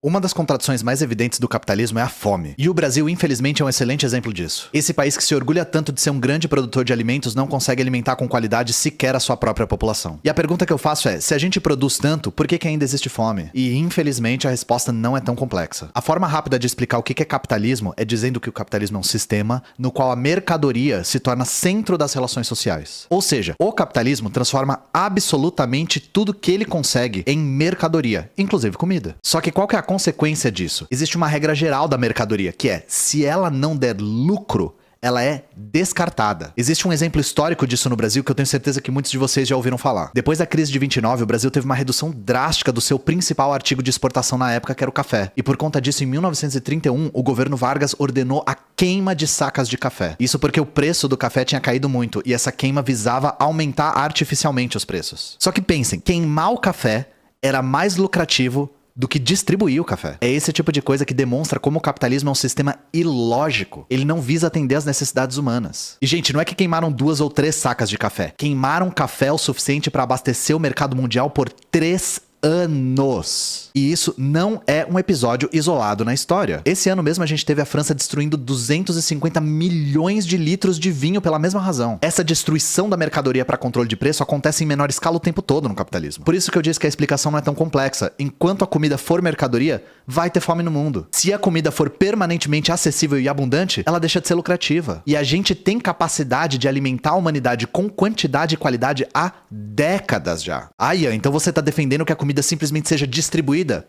Uma das contradições mais evidentes do capitalismo é a fome. E o Brasil, infelizmente, é um excelente exemplo disso. Esse país que se orgulha tanto de ser um grande produtor de alimentos não consegue alimentar com qualidade sequer a sua própria população. E a pergunta que eu faço é, se a gente produz tanto, por que ainda existe fome? E, infelizmente, a resposta não é tão complexa. A forma rápida de explicar o que é capitalismo é dizendo que o capitalismo é um sistema no qual a mercadoria se torna centro das relações sociais. Ou seja, o capitalismo transforma absolutamente tudo que ele consegue em mercadoria, inclusive comida. Só que qual que é a consequência disso? Existe uma regra geral da mercadoria, que é, se ela não der lucro, ela é descartada. Existe um exemplo histórico disso no Brasil que eu tenho certeza que muitos de vocês já ouviram falar. Depois da crise de 29, o Brasil teve uma redução drástica do seu principal artigo de exportação na época, que era o café. E por conta disso, em 1931, o governo Vargas ordenou a queima de sacas de café. Isso porque o preço do café tinha caído muito, e essa queima visava aumentar artificialmente os preços. Só que pensem, queimar o café era mais lucrativo do que distribuir o café. É esse tipo de coisa que demonstra como o capitalismo é um sistema ilógico. Ele não visa atender às necessidades humanas. E, gente, não é que queimaram 2 ou 3 sacas de café. Queimaram café o suficiente para abastecer o mercado mundial por 3 anos. E isso não é um episódio isolado na história. Esse ano mesmo a gente teve a França destruindo 250 milhões de litros de vinho pela mesma razão. Essa destruição da mercadoria para controle de preço acontece em menor escala o tempo todo no capitalismo. Por isso que eu disse que a explicação não é tão complexa. Enquanto a comida for mercadoria, vai ter fome no mundo. Se a comida for permanentemente acessível e abundante, ela deixa de ser lucrativa. E a gente tem capacidade de alimentar a humanidade com quantidade e qualidade há décadas já. Ah, Ian, então você tá defendendo que a comida simplesmente seja distribuída?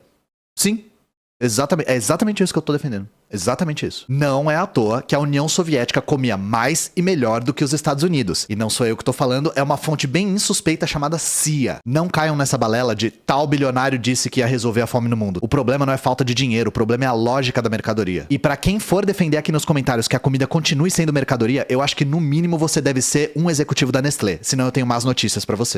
Sim. É exatamente isso que eu tô defendendo. Exatamente isso. Não é à toa que a União Soviética comia mais e melhor do que os Estados Unidos. E não sou eu que tô falando, é uma fonte bem insuspeita chamada CIA. Não caiam nessa balela de tal bilionário disse que ia resolver a fome no mundo. O problema não é falta de dinheiro, o problema é a lógica da mercadoria. E pra quem for defender aqui nos comentários que a comida continue sendo mercadoria, eu acho que no mínimo você deve ser um executivo da Nestlé, senão eu tenho más notícias pra você.